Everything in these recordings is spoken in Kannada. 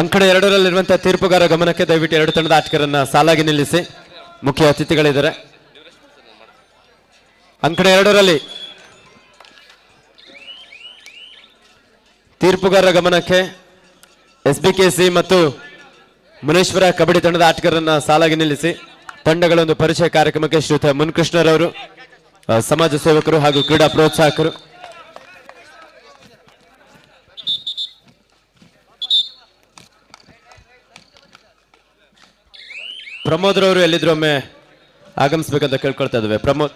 ಅಂಕಣ 2ರಲ್ಲಿರುವಂತಹ ತೀರ್ಪುಗಾರ ಗಮನಕ್ಕೆ ದಯವಿಟ್ಟು ಎರಡು ತಂಡದ ಆಟಗಾರರನ್ನ ಸಾಲಾಗಿ ನಿಲ್ಲಿಸಿ. ಮುಖ್ಯ ಅತಿಥಿಗಳಿದ್ದಾರೆ. ಅಂಕಣ 2ರಲ್ಲಿ ತೀರ್ಪುಗಾರರ ಗಮನಕ್ಕೆ SBKC ಮತ್ತು ಮುನೇಶ್ವರ ಕಬಡ್ಡಿ ತಂಡದ ಆಟಗಾರರನ್ನ ಸಾಲಾಗಿ ನಿಲ್ಲಿಸಿ. ತಂಡಗಳೊಂದು ಪರಿಚಯ ಕಾರ್ಯಕ್ರಮಕ್ಕೆ ಶ್ರೀಯುತ ಮುನ್ಕೃಷ್ಣರವರು ಸಮಾಜ ಸೇವಕರು ಹಾಗೂ ಕ್ರೀಡಾ ಪ್ರೋತ್ಸಾಹಕರು. ಪ್ರಮೋದ್ ರವರು ಎಲ್ಲಿದ್ರು ಒಮ್ಮೆ ಆಗಮಿಸಬೇಕಂತ ಕೇಳ್ಕೊಳ್ತಾ ಇದ್ದೇವೆ. ಪ್ರಮೋದ್.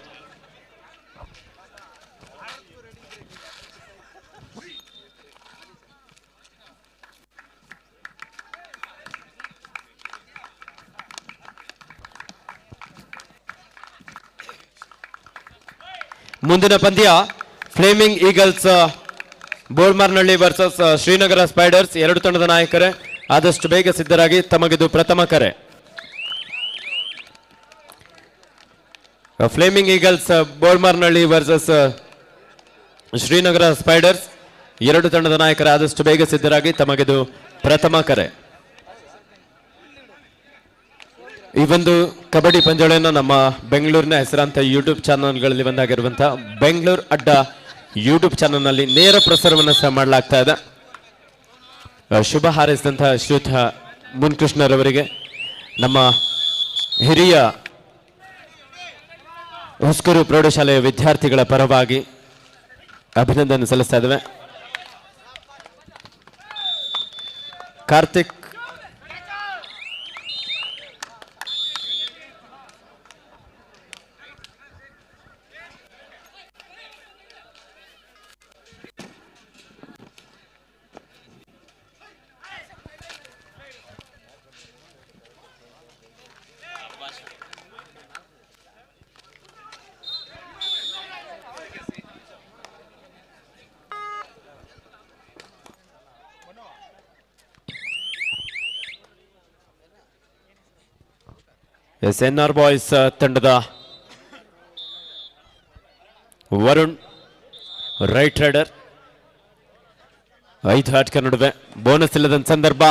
ಮುಂದಿನ ಪಂದ್ಯ Flaming Eagles Bolmarnahalli versus Srinagar Spiders. ಎರಡು ತಂಡದ ನಾಯಕರೇ ಆದಷ್ಟು ಬೇಗ ಸಿದ್ಧರಾಗಿ. ತಮಗಿದು ಪ್ರಥಮ ಕರೆ. Flaming Eagles Bolmarnahalli versus Srinagar Spiders. ಎರಡು ತಂಡದ ನಾಯಕರ ಆದಷ್ಟು ಬೇಗ ಸಿದ್ಧರಾಗಿ. ತಮಗಿದು ಪ್ರಥಮ ಕರೆ. ಈ ಒಂದು ಕಬಡ್ಡಿ ಪಂದ್ಯಾವಳಿಯನ್ನು ನಮ್ಮ ಬೆಂಗಳೂರಿನ ಹೆಸರಾಂತ ಯೂಟ್ಯೂಬ್ ಚಾನಲ್ಗಳಲ್ಲಿ ಒಂದಾಗಿರುವಂತಹ ಬೆಂಗಳೂರು ಅಡ್ಡ ಯೂಟ್ಯೂಬ್ ಚಾನಲ್ನಲ್ಲಿ ನೇರ ಪ್ರಸಾರವನ್ನು ಸಹ ಮಾಡಲಾಗ್ತಾ ಇದೆ. ಶುಭ ಹಾರೈಸಿದಂತಹ ಶ್ರೀಯುತ ಮುನ್ಕೃಷ್ಣರವರಿಗೆ ನಮ್ಮ ಹಿರಿಯ ಹೊಸಕೂರು ಪ್ರೌಢಶಾಲೆಯ ವಿದ್ಯಾರ್ಥಿಗಳ ಪರವಾಗಿ ಅಭಿನಂದನೆ ಸಲ್ಲಿಸ್ತಾ ಇದ್ದೇವೆ. ಕಾರ್ತಿಕ್ SNR ಬಾಯ್ಸ್ ತಂಡದ ವರುಣ್ ರೈಟ್ ರೈಡರ್. 5 ಆಟಗಾರರ ನಡುವೆ ಬೋನಸ್ ಇಲ್ಲದ ಸಂದರ್ಭ.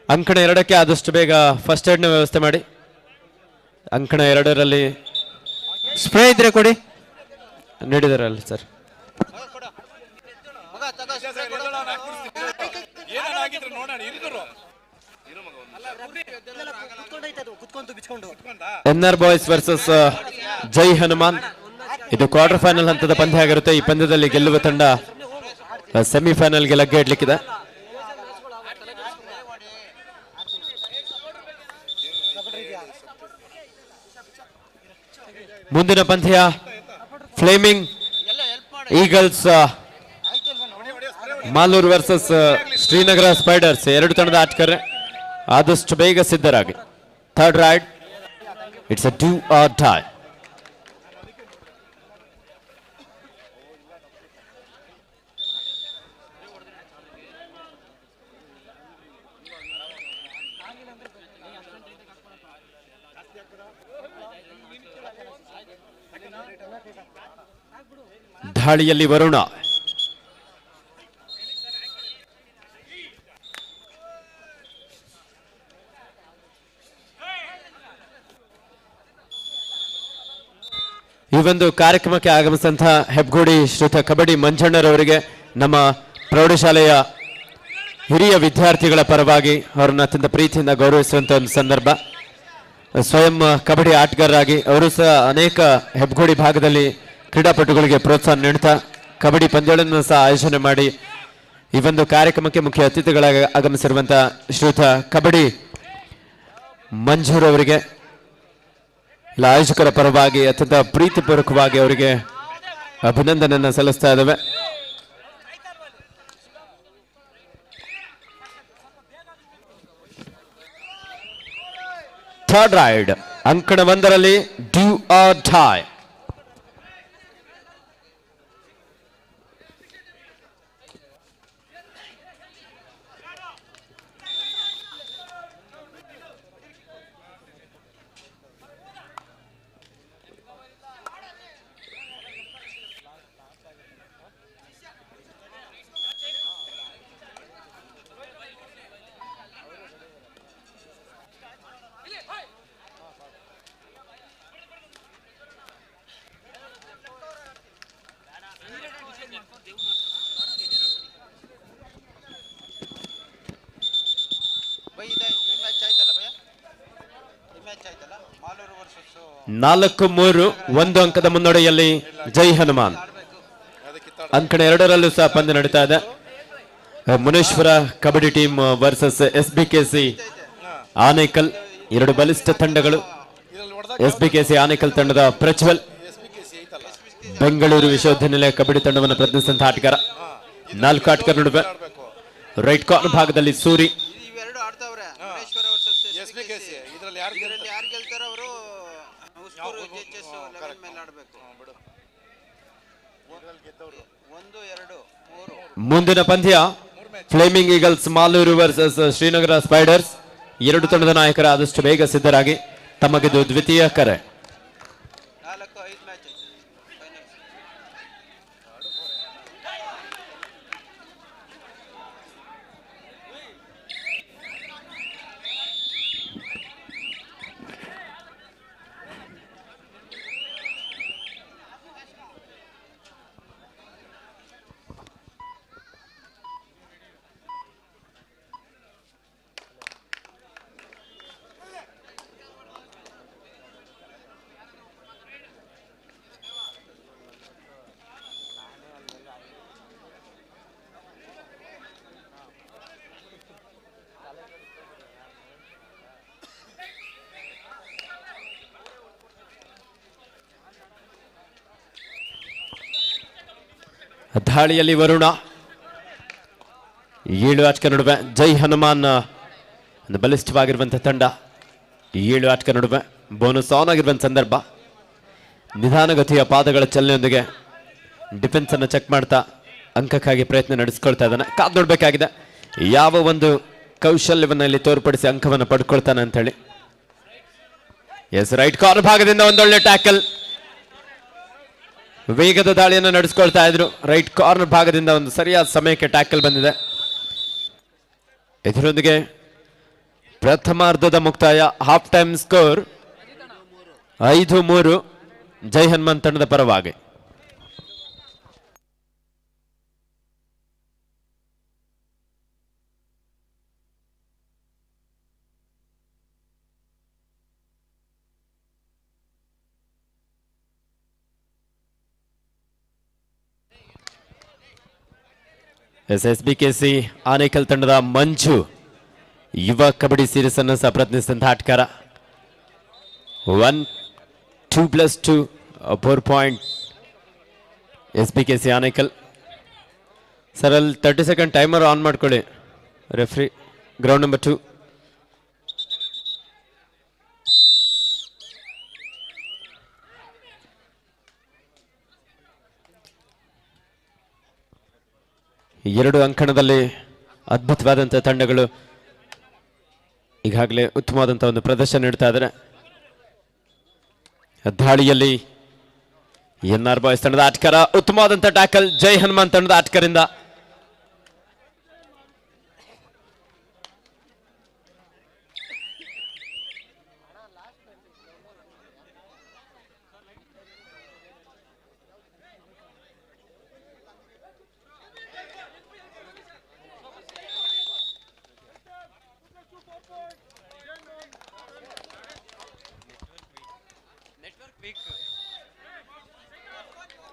ಅಂಕಣ 2ಕ್ಕೆ ಆದಷ್ಟು ಬೇಗ ಫಸ್ಟ್ ಏಡ್ನ ವ್ಯವಸ್ಥೆ ಮಾಡಿ. ಅಂಕಣ 2ರಲ್ಲಿ ಸ್ಪ್ರೇ ಇದ್ರೆ ಕೊಡಿ. ನೀಡಿದಾರಲ್ಲ ಸರ್. NR ಬಾಯ್ಸ್ ವರ್ಸಸ್ ಜೈ ಹನುಮಾನ್. ಇದು ಕ್ವಾರ್ಟರ್ ಫೈನಲ್ ಹಂತದ ಪಂದ್ಯ ಆಗಿರುತ್ತೆ. ಈ ಪಂದ್ಯದಲ್ಲಿ ಗೆಲ್ಲುವ ತಂಡ ಸೆಮಿಫೈನಲ್ಗೆ ಲಗ್ಗೆ ಇಡ್ಲಿಕ್ಕಿದೆ. ಮುಂದಿನ ಪಂದ್ಯ Flaming Eagles Malur versus Srinagar Spiders. ಎರಡು ತಂಡದ ಆಟಗಾರರೇ ಆದಷ್ಟು ಬೇಗ ಸಿದ್ಧರಾಗಿ. Third raid. It's a do or die. ದಾಳಿಯಲ್ಲಿ ವರುಣ. ಈ ಒಂದು ಕಾರ್ಯಕ್ರಮಕ್ಕೆ ಆಗಮಿಸಿದಂತಹ ಹೆಬ್ಗೋಡಿ ಶ್ರೀಯುತ ಕಬಡ್ಡಿ ಮಂಜಣ್ಣರವರಿಗೆ ನಮ್ಮ ಪ್ರೌಢಶಾಲೆಯ ಹಿರಿಯ ವಿದ್ಯಾರ್ಥಿಗಳ ಪರವಾಗಿ ಅವರನ್ನು ಅತ್ಯಂತ ಪ್ರೀತಿಯಿಂದ ಗೌರವಿಸುವಂತಹ ಒಂದು ಸಂದರ್ಭ. ಸ್ವಯಂ ಕಬಡ್ಡಿ ಆಟಗಾರರಾಗಿ ಅವರು ಸಹ ಅನೇಕ ಹೆಬ್ಗೋಡಿ ಭಾಗದಲ್ಲಿ ಕ್ರೀಡಾಪಟುಗಳಿಗೆ ಪ್ರೋತ್ಸಾಹ ನೀಡುತ್ತಾ ಕಬಡ್ಡಿ ಪಂದ್ಯಗಳನ್ನು ಸಹ ಆಯೋಜನೆ ಮಾಡಿ ಈ ಒಂದು ಕಾರ್ಯಕ್ರಮಕ್ಕೆ ಮುಖ್ಯ ಅತಿಥಿಗಳಾಗಿ ಆಗಮಿಸಿರುವಂತಹ ಶ್ರೀಯುತ ಕಬಡ್ಡಿ ಮಂಜೂರವರಿಗೆ ಆಯೋಜಕರ ಪರವಾಗಿ ಅತ್ಯಂತ ಪ್ರೀತಿಪೂರ್ವಕವಾಗಿ ಅವರಿಗೆ ಅಭಿನಂದನೆಯನ್ನು ಸಲ್ಲಿಸ್ತಾ ಇದ್ದೇವೆ. Third ride. ಅಂಕಣ 1ರಲ್ಲಿ ಡ್ಯೂ ಆರ್ ಡೈ. 4-3 1 ಅಂಕದ ಮುನ್ನಡೆಯಲ್ಲಿ ಜೈ ಹನುಮಾನ್. ಅಂಕಣ 2ರಲ್ಲೂ ಸಹ ಪಂದ್ಯ ನಡೀತಾ ಇದೆ. Muneshwara kabaddi team versus SBKC Anekal. 2 ಬಲಿಷ್ಠ ತಂಡಗಳು. SBKC ಆನೇಕಲ್ ತಂಡದ ಪ್ರಜ್ವಲ್ ಬೆಂಗಳೂರು ವಿಶ್ವವಿದ್ಯಾನಿಲಯ ಕಬಡ್ಡಿ ತಂಡವನ್ನು ಪ್ರತಿನಿಧಿಸಿದಂತಹ ಆಟಗಾರ. 4 ಆಟಗಾರ ನಡುವೆ ರೈಟ್ ಕಾರ್ನರ್ ಭಾಗದಲ್ಲಿ ಸೂರಿ. ಮುಂದಿನ ಪಂದ್ಯ Flaming Eagles Malur versus Srinagar spiders. 2 ತಂಡದ ನಾಯಕರ ಆದಷ್ಟು ಬೇಗ ಸಿದ್ಧರಾಗಿ, ತಮಗಿದು ದ್ವಿತೀಯ ಕರೆ. ದಾಳಿಯಲ್ಲಿ ವರುಣ. 7 ಆಟಗಾರ ನಡುವೆ ಜೈ ಹನುಮಾನ್ ಒಂದು ಬಲಿಷ್ಠವಾಗಿರುವಂತಹ ತಂಡ. 7 ಆಟಗಾರ ನಡುವೆ ಬೋನಸ್ ಆನ್ ಆಗಿರುವಂತಹ ಸಂದರ್ಭ. ನಿಧಾನಗತಿಯ ಪಾದಗಳ ಚಲನೆಯೊಂದಿಗೆ ಡಿಫೆನ್ಸ್ ಅನ್ನು ಚೆಕ್ ಮಾಡ್ತಾ ಅಂಕಕ್ಕಾಗಿ ಪ್ರಯತ್ನ ನಡೆಸಿಕೊಳ್ತಾ ಇದ್ದಾನೆ. ಕಾದು ನೋಡಬೇಕಾಗಿದೆ ಯಾವ ಒಂದು ಕೌಶಲ್ಯವನ್ನು ಇಲ್ಲಿ ತೋರ್ಪಡಿಸಿ ಅಂಕವನ್ನು ಪಡ್ಕೊಳ್ತಾನೆ ಅಂತ ಹೇಳಿ. ಎಸ್, ರೈಟ್ ಕಾರ್ನರ್ ಭಾಗದಿಂದ ಒಂದೊಳ್ಳೆ ಟ್ಯಾಕಲ್. ವೇಗದ ದಾಳಿಯನ್ನು ನಡೆಸಿಕೊಳ್ತಾ ಇದ್ರು. ರೈಟ್ ಕಾರ್ನರ್ ಭಾಗದಿಂದ ಒಂದು ಸರಿಯಾದ ಸಮಯಕ್ಕೆ ಟ್ಯಾಕಲ್ ಬಂದಿದೆ. ಇದರೊಂದಿಗೆ ಪ್ರಥಮಾರ್ಧದ ಮುಕ್ತಾಯ. ಹಾಫ್ ಟೈಮ್ ಸ್ಕೋರ್ 5-3 ಜೈ ಹನುಮಾನ್ ತಂಡದ ಪರವಾಗಿ. SBKC ಆನೇಕಲ್ ತಂಡದ ಮಂಜು ಯುವ ಕಬಡ್ಡಿ ಸೀರೀಸ್ ಅನ್ನು ಸಹ ಪ್ರತಿನಿಧಿಸಿದಂತಹ ಆಟಗಾರ. 1-2+2 4 ಪಾಯಿಂಟ್ SBKC ಆನೇಕಲ್. ಸರ್, ಅಲ್ಲಿ 30 ಸೆಕೆಂಡ್ ಟೈಮರ್ ಆನ್ ಮಾಡ್ಕೊಳ್ಳಿ ರೆಫ್ರಿ. Ground number 2. ಎರಡು ಅಂಕಣದಲ್ಲಿ ಅದ್ಭುತವಾದಂತಹ ತಂಡಗಳು ಈಗಾಗಲೇ ಉತ್ತಮವಾದಂತಹ ಒಂದು ಪ್ರದರ್ಶನ ನೀಡ್ತಾ ಇದ್ದಾರೆ. ದಾಳಿಯಲ್ಲಿ NR ಬಾಯ್ಸ್ ತಂಡದ ಆಟಗಾರ ಉತ್ತಮವಾದಂತಹ ಟ್ಯಾಕಲ್ ಜೈ ಹನುಮಾನ್ ತಂಡದ ಆಟಗಾರರಿಂದ.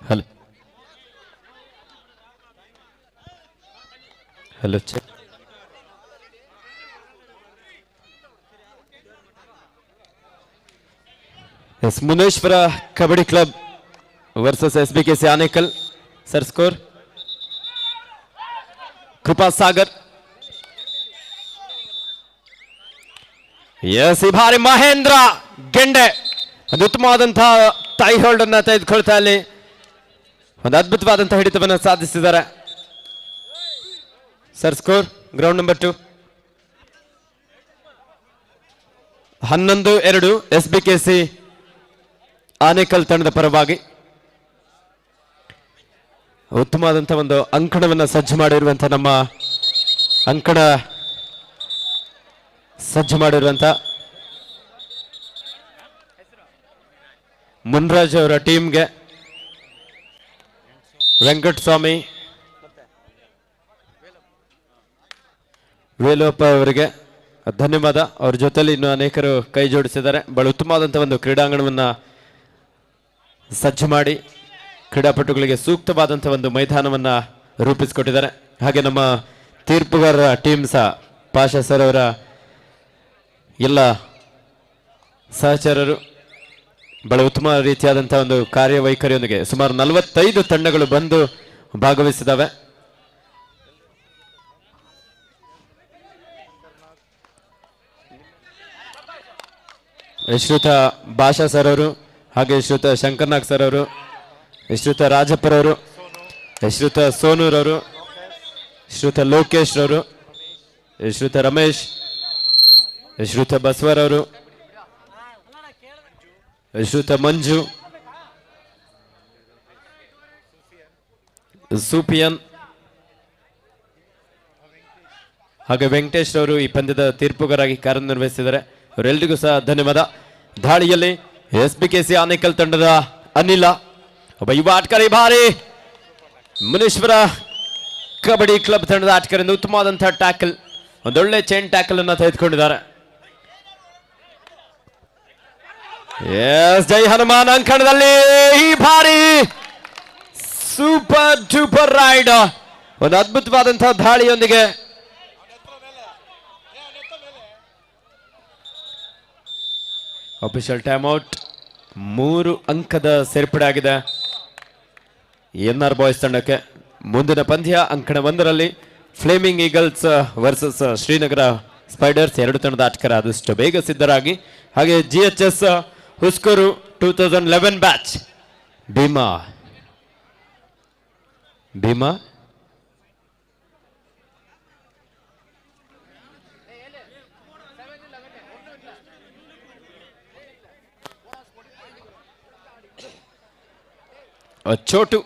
Hello. Hello, check. Yes, Muneshwara Kabaddi Club versus SBKC Anekal. Sir, score. Krupa Sagar. Yes, Ibhari Mahendra Gende. ಒಂದು ಉತ್ತಮವಾದಂತಹ ಟೈ ಹೋಲ್ಡ್ ಅನ್ನು ತೆಗೆದುಕೊಳ್ತಾ ಇಲ್ಲಿ ಒಂದು ಅದ್ಭುತವಾದಂತಹ ಹಿಡಿತವನ್ನು ಸಾಧಿಸಿದ್ದಾರೆ. Sir, score ground number 2. 11-2 SBKC Anekal ತಂಡದ ಪರವಾಗಿ. ಉತ್ತಮವಾದಂತಹ ಒಂದು ಅಂಕಣವನ್ನು ಸಜ್ಜು ಮಾಡಿರುವಂತಹ ನಮ್ಮ ಅಂಕಣ ಸಜ್ಜು ಮಾಡಿರುವಂತಹ ಮುನ್ರಾಜ್ ಅವರ ಟೀಮ್ಗೆ, ವೆಂಕಟಸ್ವಾಮಿ, ವೇಲಪ್ಪ ಅವರಿಗೆ ಧನ್ಯವಾದ. ಅವ್ರ ಜೊತೆಲಿ ಇನ್ನು ಅನೇಕರು ಕೈ ಜೋಡಿಸಿದ್ದಾರೆ. ಬಹಳ ಉತ್ತಮವಾದಂಥ ಒಂದು ಕ್ರೀಡಾಂಗಣವನ್ನು ಸಜ್ಜು ಮಾಡಿ ಕ್ರೀಡಾಪಟುಗಳಿಗೆ ಸೂಕ್ತವಾದಂಥ ಒಂದು ಮೈದಾನವನ್ನು ರೂಪಿಸಿಕೊಟ್ಟಿದ್ದಾರೆ. ಹಾಗೆ ನಮ್ಮ ತೀರ್ಪುಗಾರರ ಟೀಮ್ ಸಹ ಪಾಷಾ ಸರ್ ಅವರ ಎಲ್ಲ ಸಹಚರರು ಬಹಳ ಉತ್ತಮ ರೀತಿಯಾದಂಥ ಒಂದು ಕಾರ್ಯವೈಖರಿಯೊಂದಿಗೆ ಸುಮಾರು 45 ತಂಡಗಳು ಬಂದು ಭಾಗವಹಿಸಿದ್ದಾವೆ. ಶ್ರೀಯುತ ಭಾಷಾ ಸರ್ ಅವರು, ಹಾಗೆ ಶ್ರೀಯುತ ಶಂಕರ್ನಾಗ್ ಸರ್ ಅವರು, ಶ್ರೀಯುತ ರಾಜಪ್ಪರವರು, ಶ್ರೀಯುತ ಸೋನೂರವರು, ಶ್ರೀಯುತ ಲೋಕೇಶ್ ರವರು, ಶ್ರೀಯುತ ರಮೇಶ್, ಶ್ರೀಯುತ ಬಸವರವರು, ಶ್ರೀಯುತ ಮಂಜು, ಸೂಫಿಯನ್ ಹಾಗೆ ವೆಂಕಟೇಶ್ ರವರು ಈ ಪಂದ್ಯದ ತೀರ್ಪುಗಾರಾಗಿ ಕಾರ್ಯನಿರ್ವಹಿಸಿದ್ದಾರೆ. ಅವರೆಲ್ಲರಿಗೂ ಸಹ ಧನ್ಯವಾದ. ದಾಳಿಯಲ್ಲಿ SBKC ಆನೇಕಲ್ ತಂಡದ ಅನಿಲ ಒಬ್ಬ ಯುವ ಆಟಗಾರ ಭಾರಿ ಮುನೀಶ್ವರ ಕಬಡ್ಡಿ ಕ್ಲಬ್ ತಂಡದ ಆಟಗಾರರಿಂದ ಉತ್ತಮವಾದಂತಹ ಟ್ಯಾಕಲ್, ಒಂದೊಳ್ಳೆ ಚೈನ್ ಟ್ಯಾಕಲ್ ಅನ್ನು ತೆಗೆದುಕೊಂಡಿದ್ದಾರೆ. ಜೈ ಹನುಮಾನ್ ಅಂಕಣದಲ್ಲಿ ಈ ಭಾರಿ ಸೂಪರ್ ಡೂಪರ್ ರೈಡ್, ಒಂದು ಅದ್ಭುತವಾದಂತಹ ದಾಳಿಯೊಂದಿಗೆ ಅಫಿಷಿಯಲ್ ಟೈಮ್ ಔಟ್. 3 ಅಂಕದ ಸೇರ್ಪಡೆ ಆಗಿದೆ NR ಬಾಯ್ಸ್ ತಂಡಕ್ಕೆ. ಮುಂದಿನ ಪಂದ್ಯ ಅಂಕಣ 1ರಲ್ಲಿ flaming eagles versus Srinagar spiders. 2 ತಂಡದ ಆಟಗಾರ ಆದಷ್ಟು ಬೇಗ ಸಿದ್ಧರಾಗಿ. ಹಾಗೆ GHS Huskur 2011 batch Bheema Chotu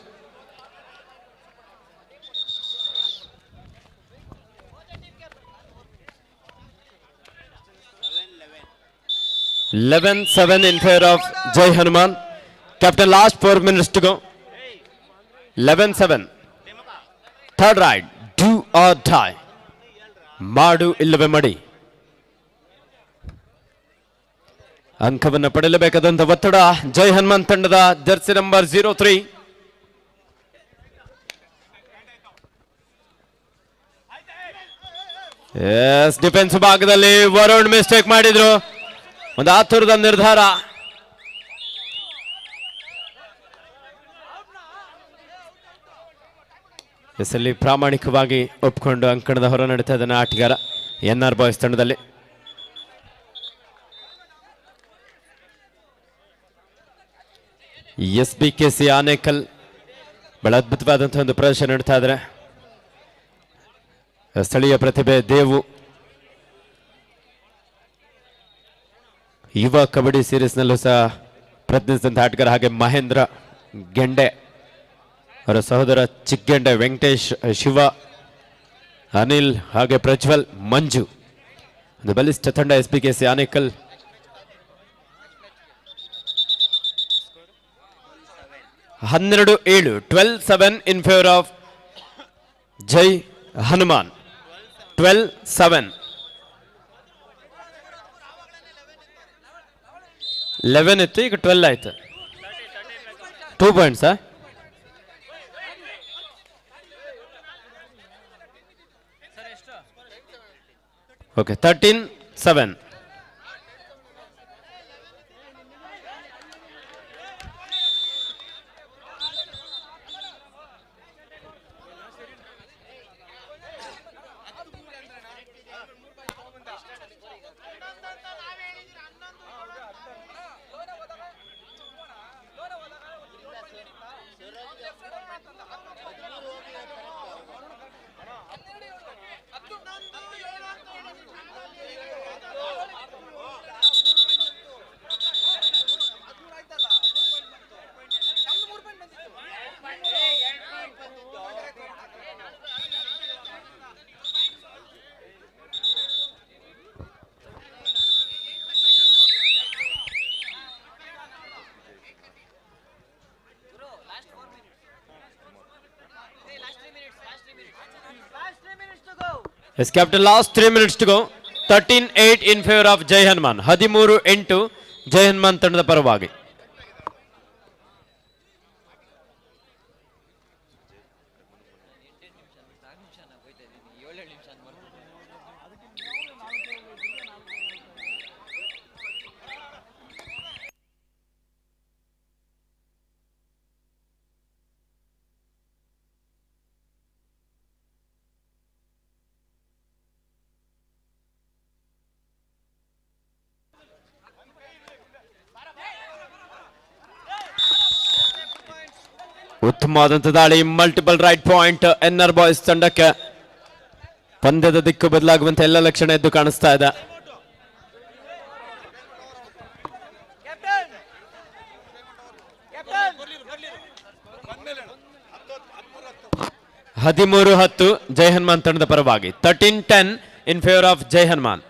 (11-7) in favor of Jai Hanuman. Captain, last 4 minutes to go. 11-7. Third ride, do or die. Madu illave madi. ಅಂಕವನ್ನು ಪಡೆಯಲೇಬೇಕಾದಂಥ ಒತ್ತಡ ಜೈ ಹನುಮಾನ್ ತಂಡದ ಜರ್ಸಿ ನಂಬರ್ 03. ಡಿಫೆನ್ಸ್ ಭಾಗದಲ್ಲಿ ವರುಣ್ ಮಿಸ್ಟೇಕ್ ಮಾಡಿದ್ರು. ಒಂದು ಆತುರದ ನಿರ್ಧಾರ. ಎಸ್ಎಲ್ಲಿ ಪ್ರಾಮಾಣಿಕವಾಗಿ ಒಪ್ಪಿಕೊಂಡು ಅಂಕಣದ ಹೊರ ನಡೀತಾ ಇದ್ದಾನೆ ಆಟಗಾರ NR ಬಾಯ್ಸ್ ತಂಡದಲ್ಲಿ. SBKC ಆನೇಕಲ್ ಬಹಳ ಅದ್ಭುತವಾದಂತಹ ಒಂದು ಪ್ರದರ್ಶನ ನೀಡ್ತಾ ಇದ್ದಾರೆ. ಸ್ಥಳೀಯ ಪ್ರತಿಭೆ ದೇವು ಯುವ ಕಬಡ್ಡಿ ಸೀರೀಸ್ನಲ್ಲೂ ಸಹ ಪ್ರತಿನಿಧಿಸಿದಂಥ ಆಟಗಾರ. ಹಾಗೆ ಮಹೇಂದ್ರ ಗೆಂಡೆ, ಅವರ ಸಹೋದರ ಚಿಕ್ಕಗೆಂಡೆ, ವೆಂಕಟೇಶ್, ಶಿವ, ಅನಿಲ್, ಹಾಗೆ ಪ್ರಜ್ವಲ್, ಮಂಜು. ಒಂದು ಬಲಿಷ್ಠ ತಂಡ SBKC ಆನೇಕಲ್. ಹನ್ನೆರಡು 12-7 in favor of ಜೈ ಹನುಮಾನ್. 12-7. 11 ಇತ್ತು, ಈಗ 12 ಆಯ್ತು. 2 points. Okay, 13-7. Yes, captain, last 3 minutes to go. 13-8 in favour of Jai Hanuman. 13-8 Jai Hanuman ತಂಡದ ಪರವಾಗಿ. ಉತ್ತಮವಾದಂಥ ದಾಳಿ, multiple raid point NR boys ತಂಡಕ್ಕೆ. ಪಂದ್ಯದ ದಿಕ್ಕು ಬದಲಾಗುವಂತ ಎಲ್ಲ ಲಕ್ಷಣ ಎದ್ದು ಕಾಣಿಸ್ತಾ ಇದೆ. ಹದಿಮೂರು 10 ಜೈ ಹನುಮಾನ್ ತಂಡದ ಪರವಾಗಿ. 13-10 ಇನ್ favour of Jai Hanuman.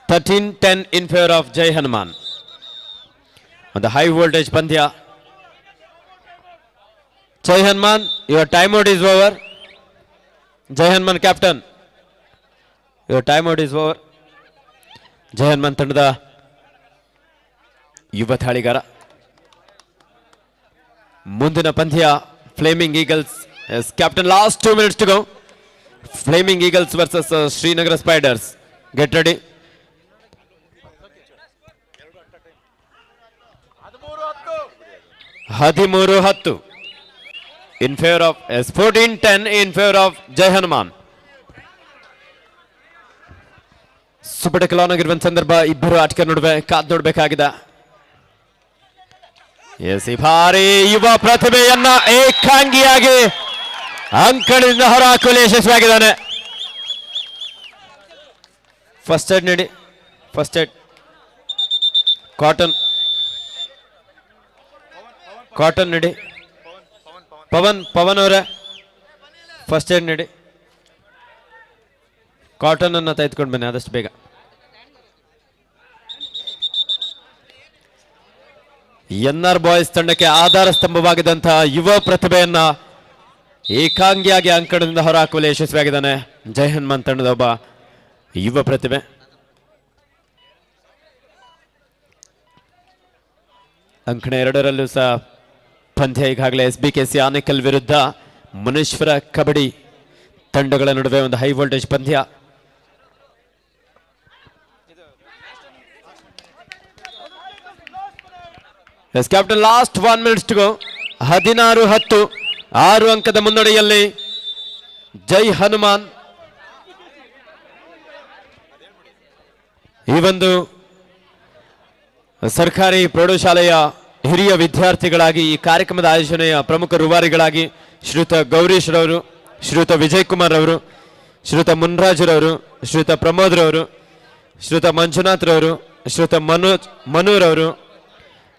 13-10. In favor of Jai Hanuman. On the high voltage Pandya. Jai Hanuman, your timeout is over. Jai Hanuman captain, your timeout is over. Jai Hanuman ತಂಡದ ಯುವ ತಾಳಿಗಾರ. ಮುಂದಿನ ಪಂದ್ಯ Flaming eagles. Yes, captain, last 2 minutes to go. Flaming Eagles versus Srinagar Spiders. Get ready. 13-10 in favor of 14-10 in favor of Jai Hanuman. ಸುಪಟಕಲಾಗಿರುವಂತ ಸಂದರ್ಭ ಇಬ್ಬರು ಆಟಗಾರ ನಡುವೆ ಕಾದು ನೋಡಬೇಕಾಗಿದೆ. ಎಸ್, ಈ ಬಾರಿ ಯುವ ಪ್ರತಿಭೆಯನ್ನ ಏಕಾಂಗಿಯಾಗಿ ಅಂಕಣದಿಂದ ಹೊರಹಾಕಲು ಯಶಸ್ವಿಯಾಗಿದ್ದಾನೆ. ಫಸ್ಟ್ ಏಡ್ ನೀಡಿ. ಫಸ್ಟ್ ಏಡ್ ಕಾಟನ್ ನೀಡಿ. ಪವನ್ ಅವರೇ ಫಸ್ಟ್ ಏಡ್ ನೀಡಿ. ಕಾಟನ್ ಅನ್ನ ತೆಗೆದುಕೊಂಡು ಬನ್ನಿ ಆದಷ್ಟು ಬೇಗ. ಎನ್ಆರ್ ಬಾಯ್ಸ್ ತಂಡಕ್ಕೆ ಆಧಾರ ಸ್ತಂಭವಾಗಿದ್ದಂತಹ ಯುವ ಪ್ರತಿಭೆಯನ್ನ ಏಕಾಂಗಿಯಾಗಿ ಅಂಕಣದಿಂದ ಹೊರಹಾಕಲು ಯಶಸ್ವಿಯಾಗಿದ್ದಾನೆ ಜೈ ಹನುಮಾನ್ ತಂಡದ ಒಬ್ಬ ಯುವ ಪ್ರತಿಭೆ. ಅಂಕಣ 2ರಲ್ಲೂ ಸಹ ಪಂದ್ಯ ಈಗಾಗಲೇ SBKC ಆನೇಕಲ್ ವಿರುದ್ಧ ಮುನೇಶ್ವರ ಕಬಡ್ಡಿ ತಂಡಗಳ ನಡುವೆ ಒಂದು ಹೈ ವೋಲ್ಟೇಜ್ ಪಂದ್ಯ. Yes captain, last 1 minutes to go. 16-10 6 ಅಂಕದ ಮುನ್ನಡೆಯಲ್ಲಿ ಜೈ ಹನುಮಾನ್. ಈ ಒಂದು ಸರ್ಕಾರಿ ಪ್ರೌಢಶಾಲೆಯ ಹಿರಿಯ ವಿದ್ಯಾರ್ಥಿಗಳಾಗಿ ಈ ಕಾರ್ಯಕ್ರಮದ ಆಯೋಜನೆಯ ಪ್ರಮುಖ ರೂವಾರಿಗಳಾಗಿ ಶ್ರೀಯುತ ಗೌರೀಶ್ ರವರು, ಶ್ರೀಯುತ ವಿಜಯ್ ಕುಮಾರ್ ಅವರು, ಶ್ರೀಯುತ ಮುನ್ರಾಜ್ ರವರು, ಶ್ರೀಯುತ ಪ್ರಮೋದ್ ರವರು, ಶ್ರೀಯುತ ಮಂಜುನಾಥ್ ರವರು, ಶ್ರೀಯುತ ಮನೂರವರು,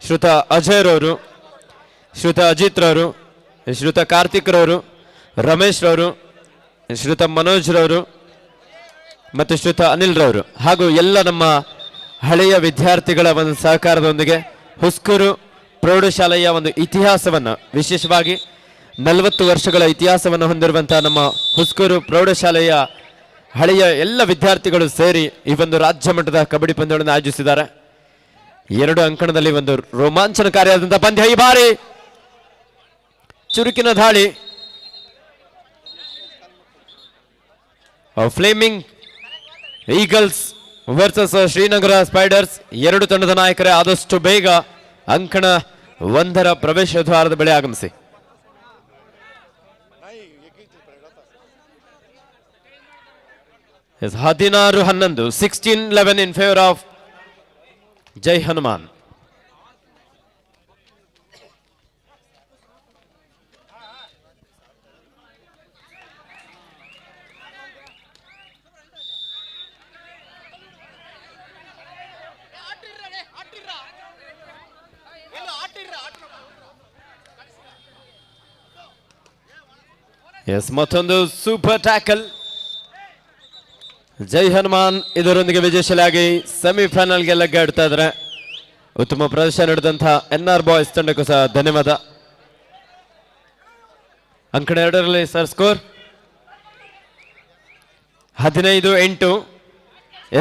ಶ್ರೀಯುತ ಅಜಯ್ ರವರು, ಶ್ರೀಯುತ ಅಜಿತ್ ರವರು, ಶ್ರೀಯುತ ಕಾರ್ತಿಕ್ ರವರು, ರಮೇಶ್ ರವರು, ಶ್ರೀಯುತ ಮನೋಜ್ ರವರು ಮತ್ತು ಶ್ರೀಯುತ ಅನಿಲ್ ರವರು ಹಾಗೂ ಎಲ್ಲ ನಮ್ಮ ಹಳೆಯ ವಿದ್ಯಾರ್ಥಿಗಳ ಒಂದು ಸಹಕಾರದೊಂದಿಗೆ ಹುಸ್ಕೂರು ಪ್ರೌಢಶಾಲೆಯ ಒಂದು ಇತಿಹಾಸವನ್ನು, ವಿಶೇಷವಾಗಿ 40 ವರ್ಷಗಳ ಇತಿಹಾಸವನ್ನು ಹೊಂದಿರುವಂತಹ ನಮ್ಮ ಹುಸ್ಕೂರು ಪ್ರೌಢಶಾಲೆಯ ಹಳೆಯ ಎಲ್ಲ ವಿದ್ಯಾರ್ಥಿಗಳು ಸೇರಿ ಈ ಒಂದು ರಾಜ್ಯ ಮಟ್ಟದ ಕಬಡ್ಡಿ ಪಂದ್ಯಗಳನ್ನು ಆಯೋಜಿಸಿದ್ದಾರೆ. 2 ಅಂಕಣದಲ್ಲಿ ಒಂದು ರೋಮಾಂಚನಕಾರಿಯಾದಂತಹ ಪಂದ್ಯ. ಈ ಬಾರಿ ಚುರುಕಿನ ದಾಳಿ. Fleming eagles versus Srinagar spiders. 2 ತಂಡದ ನಾಯಕರೇ ಆದಷ್ಟು ಬೇಗ ಅಂಕಣ 1ರ ಪ್ರವೇಶ ದ್ವಾರದ ಬಳಿ ಆಗಮಿಸಿ. Yes, 16-11 16-11 in favor of Jai Hanuman. Yes, ಮತ್ತೊಂದು ಸೂಪರ್ ಟ್ಯಾಕಲ್. ಜೈ ಹನುಮಾನ್ ಇದರೊಂದಿಗೆ ವಿಜಯಶಾಲಿಯಾಗಿ ಸೆಮಿಫೈನಲ್ಗೆ ಲಗ್ಗಾಡ್ತಾ ಇದ್ದಾರೆ. ಉತ್ತಮ ಪ್ರದರ್ಶನ ನಡೆದಂತಹ ಎನ್ಆರ್ ಬಾಯ್ಸ್ ತಂಡಕ್ಕೂ ಸಹ ಧನ್ಯವಾದ. ಅಂಕಣ ಎರಡರಲ್ಲಿ ಸರ್ ಸ್ಕೋರ್ 15-8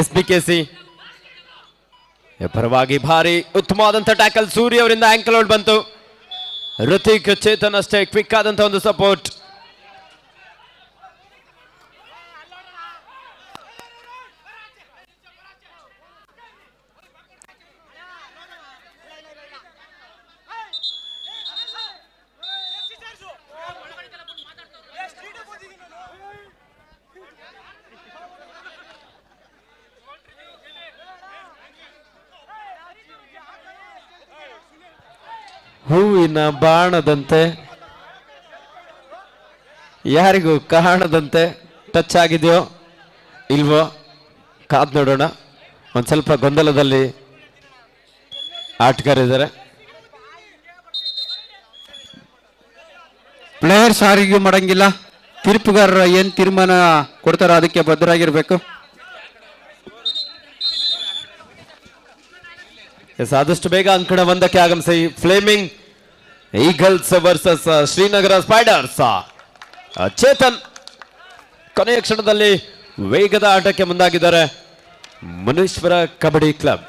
SBKC ಪರವಾಗಿ ಭಾರಿ ಉತ್ತಮವಾದಂಥ ಟ್ಯಾಕಲ್ ಸೂರ್ಯ ಅವರಿಂದ ಆಂಕಲ್ ಔಟ್ ಬಂತು. ಋತಿಕ್ ಚೇತನ್ ಅಷ್ಟೇ ಕ್ವಿಕ್ ಆದಂಥ ಒಂದು ಸಪೋರ್ಟ್. ಹೂವಿನ ಬಾಣದಂತೆ ಯಾರಿಗೂ ಕಾಣದಂತೆ ಟಚ್ ಆಗಿದೆಯೋ ಇಲ್ವೋ ಕಾದ್ ನೋಡೋಣ. ಒಂದು ಸ್ವಲ್ಪ ಗೊಂದಲದಲ್ಲಿ ಆಟಗಾರಿದ್ದಾರೆ. ಪ್ಲೇಯರ್ಸ್ ಯಾರಿಗೂ ಮಾಡಂಗಿಲ್ಲ. ತೀರ್ಪುಗಾರರ ಏನ್ ತೀರ್ಮಾನ ಕೊಡ್ತಾರೋ ಅದಕ್ಕೆ ಬದ್ಧರಾಗಿರ್ಬೇಕು. ಆದಷ್ಟು ಬೇಗ ಅಂಕಣ ಒಂದಕ್ಕೆ ಆಗಮಿಸಿ. Fleming eagles versus Srinagar spiders. Chetan ಕೊನೆಯ ಕ್ಷಣದಲ್ಲಿ ವೇಗದ ಆಟಕ್ಕೆ ಮುಂದಾಗಿದ್ದಾರೆ ಮುನೀಶ್ವರ ಕಬಡ್ಡಿ ಕ್ಲಬ್.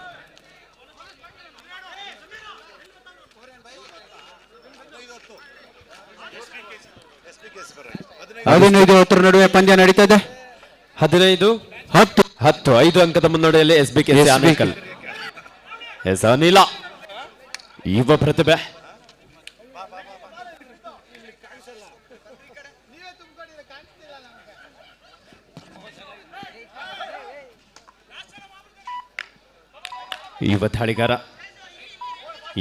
ನಡುವೆ ಪಂದ್ಯ ನಡೀತಾ ಇದೆ. 15-10 5 ಅಂಕದ ಮುನ್ನಡೆಯಲ್ಲಿ SBKC ಆನೇಕಲ್. ಅನಿಲ ಯುವ ಪ್ರತಿಭೆ. ಯುವ ದಾಳಿಗಾರ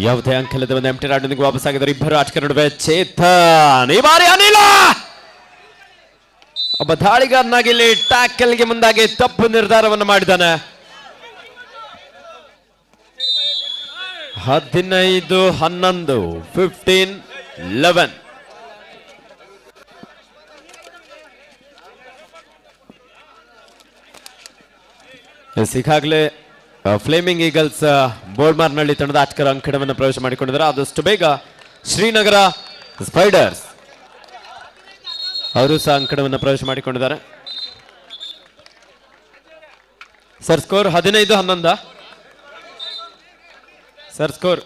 ಯಾವುದೇ ಅಂಕಲದ ಒಂದು ಎಂಟಿ ರಾಡ್ನೊಂದಿಗೆ ವಾಪಸ್ ಆಗಿದ್ದಾರೆ. ಇಬ್ಬರು ಆಟಗಾರ ನಡುವೆ ಚೇತನ್, ಈ ಬಾರಿ ಅನಿಲ ಒಬ್ಬ ದಾಳಿಗಾರನಾಗಿ ಇಲ್ಲಿ ಟ್ಯಾಕಲ್ಗೆ ಮುಂದಾಗಿ ತಪ್ಪು ನಿರ್ಧಾರವನ್ನು ಮಾಡಿದ್ದಾನೆ. 15-11 15-11. ಈಗಾಗಲೇ ಫ್ಲೇಮಿಂಗ್ ಈಗಲ್ಸ್ ಬೋಳ್ಮಾರ್ನಹಳ್ಳಿ ತಂಡದ ಆಟಗಾರ ಅಂಕಣವನ್ನು ಪ್ರವೇಶ ಮಾಡಿಕೊಂಡಿದ್ದಾರೆ. ಆದಷ್ಟು ಬೇಗ ಶ್ರೀನಗರ ಸ್ಪೈಡರ್ಸ್ ಅವರು ಸಹ ಅಂಕಣವನ್ನು ಪ್ರವೇಶ ಮಾಡಿಕೊಂಡಿದ್ದಾರೆ. Sir score 15-11. ಸರ್ ಸ್ಕೋರ್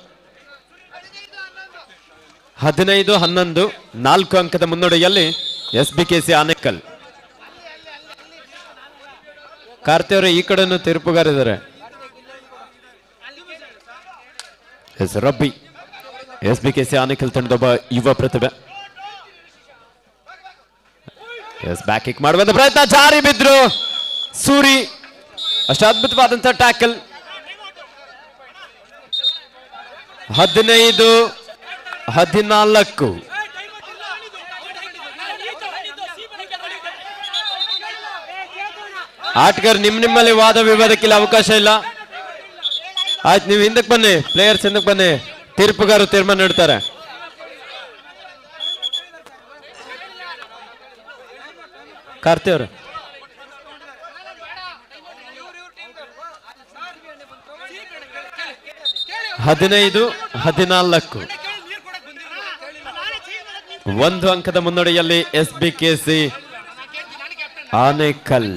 15-11 4 ಅಂಕದ ಮುನ್ನಡೆಯಲ್ಲಿ SBKC ಆನೇಕಲ್. ಕಾರ್ತಿ ಅವರು ಈ ಕಡೆನೂ ತೀರ್ಪುಗಾರಿದ್ದಾರೆ. ರಬ್ಬಿ SBKC ಆನೇಕಲ್ ತಂಡದೊಬ್ಬ ಯುವ ಪ್ರತಿಭೆ. ಬ್ಯಾಕ್ ಕಿಕ್ ಮಾಡುವಂತ ಪ್ರಯತ್ನ, ಜಾರಿ ಬಿದ್ರು ಸೂರಿ. ಅಷ್ಟು ಅದ್ಭುತವಾದಂತ ಟ್ಯಾಕಲ್. 15-14. ಆಟಗಾರ ನಿಮ್ಮಲ್ಲಿ ವಾದ ವಿವಾದಕ್ಕಿಲ್ಲ, ಅವಕಾಶ ಇಲ್ಲ. ಆಯ್ತು, ನೀವು ಹಿಂದಕ್ಕೆ ಬನ್ನಿ, ಪ್ಲೇಯರ್ಸ್ ಹಿಂದಕ್ಕೆ ಬನ್ನಿ, ತೀರ್ಪುಗಾರರು ತೀರ್ಮಾನ ನೀಡ್ತಾರೆ. ಕಾರ್ತಿ ಅವರು 15-14 1 ಅಂಕದ ಮುನ್ನಡೆಯಲ್ಲಿ SBKC ಆನೇಕಲ್.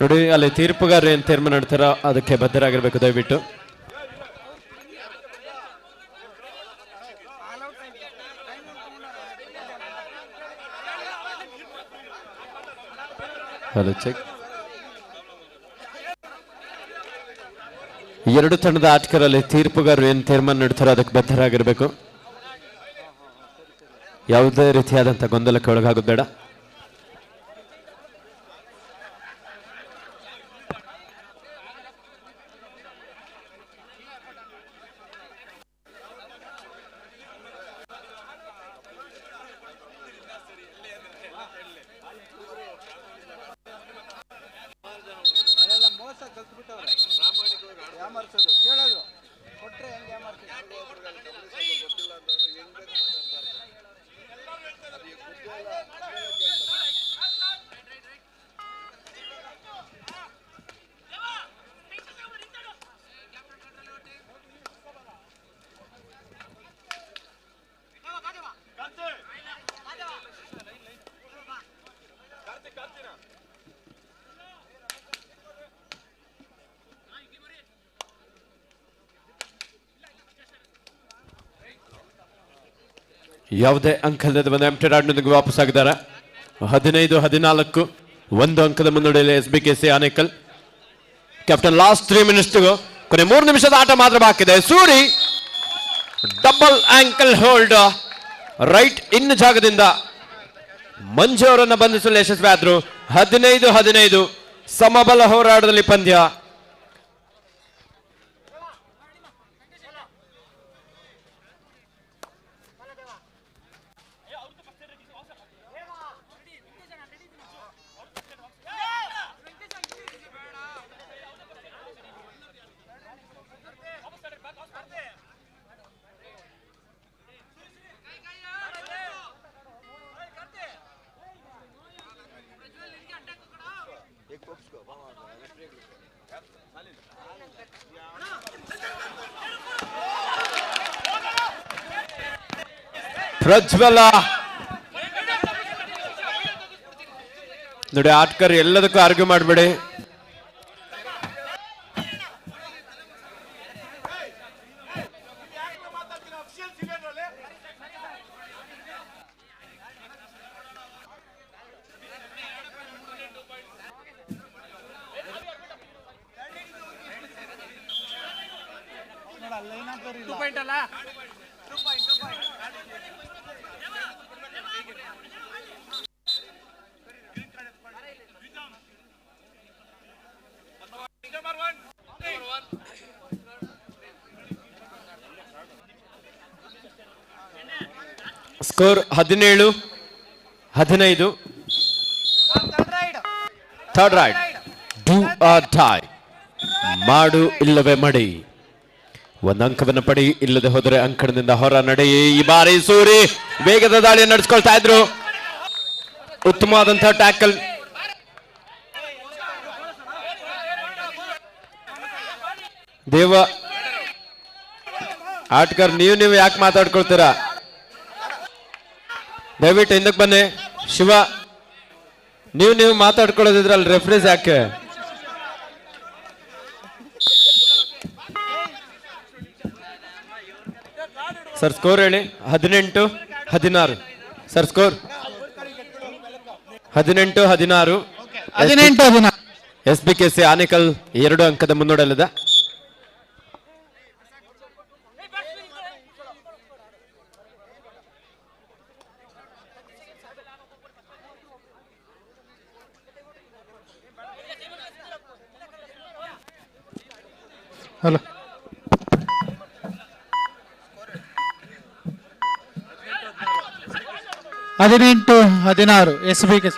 ನೋಡಿ, ಅಲ್ಲಿ ತೀರ್ಪುಗಾರರು ಏನು ತೀರ್ಮಾನ ಮಾಡ್ತಾರೋ ಅದಕ್ಕೆ ಬದ್ಧರಾಗಿರ್ಬೇಕು ದಯವಿಟ್ಟು. Hello check. ಎರಡು ತಂಡದ ಆಟಗಾರಲ್ಲಿ ತೀರ್ಪುಗಾರರು ಏನು ತೀರ್ಮಾನ ನೀಡ್ತಾರೋ ಅದಕ್ಕೆ ಬದ್ಧರಾಗಿರ್ಬೇಕು. ಯಾವುದೇ ರೀತಿಯಾದಂಥ ಗೊಂದಲಕ್ಕೆ ಒಳಗಾಗೋದು ಬೇಡ. ಯಾವುದೇ ಅಂಕದ ಬಂದ ಎಂಪ್ಟಿ ರಾಡ್ನೊಂದಿಗೆ ವಾಪಸ್ ಆಗಿದ್ದಾರೆ. 15-14 1 ಅಂಕದ ಮುನ್ನಡೆಯಲ್ಲಿ SBKC Anekal. Captain last 3 minutes ಕೊನೆ 3 ನಿಮಿಷದ ಆಟ ಮಾತ್ರ ಬಾಕಿ ಇದೆ. Suri double ankle hold right in ಜಾಗದಿಂದ ಮಂಜು ಅವರನ್ನು ಬಂಧಿಸಲು ಯಶಸ್ವಿ ಆದ್ರು. 15-15 ಸಮಬಲ ಹೋರಾಟದಲ್ಲಿ ಪಂದ್ಯ. ಪ್ರಜ್ವಲ ನೋಡಿ, ಆಟ್ಕರ್ ಎಲ್ಲದಕ್ಕೂ ಆರ್ಗ್ಯೂ ಮಾಡಬೇಡಿ. Score 17-15. Third ride do or dye, ಮಾಡು ಇಲ್ಲವೇ ಮಡಿ. ಒಂದು ಅಂಕವನ್ನು ಪಡಿ, ಇಲ್ಲದೆ ಹೋದರೆ ಅಂಕಣದಿಂದ ಹೊರ ನಡೆಯಿ. ಈ ಬಾರಿ ಸೂರಿ ವೇಗದ ದಾಳಿಯನ್ನು ನಡೆಸ್ಕೊಳ್ತಾ ಇದ್ರು. ಉತ್ತಮವಾದಂತಹ ಟ್ಯಾಕಲ್. ದೇವ ಆಟ್ಕರ್, ನೀವು ಯಾಕೆ ಮಾತಾಡ್ಕೊಳ್ತೀರಾ? ದಯವಿಟ್ಟು ಹಿಂದಕ್ಕೆ ಬನ್ನಿ. ಶಿವ, ನೀವು ಮಾತಾಡ್ಕೊಳ್ಳೋದಿದ್ರಲ್ಲಿ ರೆಫ್ರೀಸ್ ಯಾಕೆ? ಸರ್ ಸ್ಕೋರ್ ಹೇಳಿ. 18-16 ಸರ್ ಸ್ಕೋರ್. 18-16 SBKC ಆನೇಕಲ್ 2 ಅಂಕದ ಮುನ್ನಡೆಯಲ್ಲಿದೆ. Hello, 18-16 SBKC.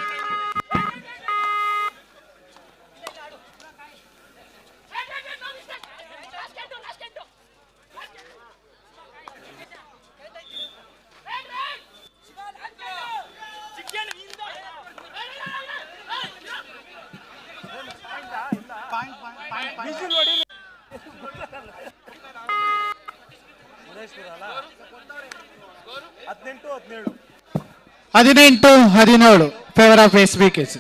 ಹದಿನೆಂಟು 17 ಫೇವರ್ ಆಫ್ SBKC.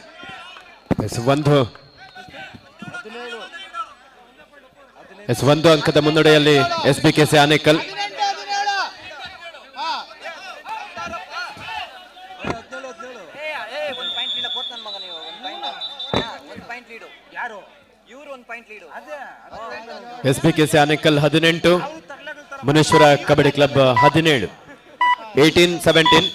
ಒಂದು ಅಂಕದ ಮುನ್ನಡೆಯಲ್ಲಿ SBKC Anekal. SBKC Anekal 18, Muneshwara kabaddi club 17. 18-17.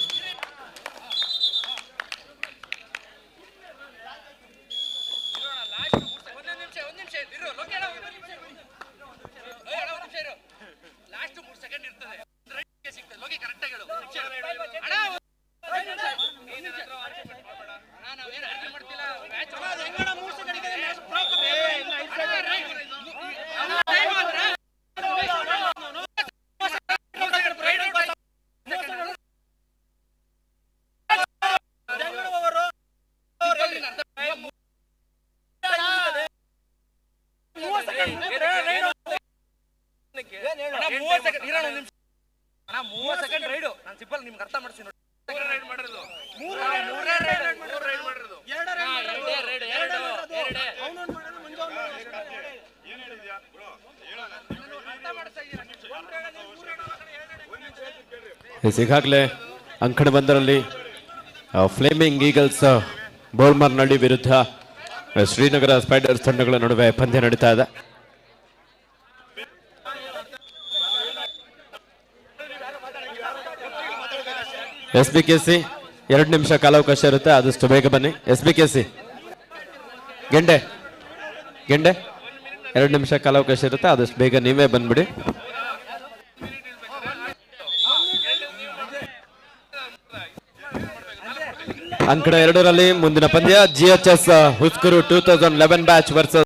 ಈಗಾಗಲೇ ಅಂಕಣ ಒಂದರಲ್ಲಿ ಫ್ಲೇಮಿಂಗ್ ಈಗಲ್ಸ್ ಬೋಳ್ಮರ್ನಹಳ್ಳಿ ವಿರುದ್ಧ ಶ್ರೀನಗರ ಸ್ಪೈಡರ್ಸ್ ತಂಡಗಳ ನಡುವೆ ಪಂದ್ಯ ನಡೀತಾ ಇದೆ. SBKC 2 ನಿಮಿಷ ಕಾಲಾವಕಾಶ ಇರುತ್ತೆ, ಆದಷ್ಟು ಬೇಗ ಬನ್ನಿ. SBKC ಗೆಂಡೆ 2 ನಿಮಿಷ ಕಾಲಾವಕಾಶ ಇರುತ್ತೆ, ಆದಷ್ಟು ಬೇಗ ನೀವೇ ಬಂದ್ಬಿಡಿ. ಅಂಕಣ 2ರಲ್ಲಿ ಮುಂದಿನ ಪಂದ್ಯ GHS ಹುಸ್ಕೂರು 2011 ಬ್ಯಾಚ್ ವರ್ಸಸ್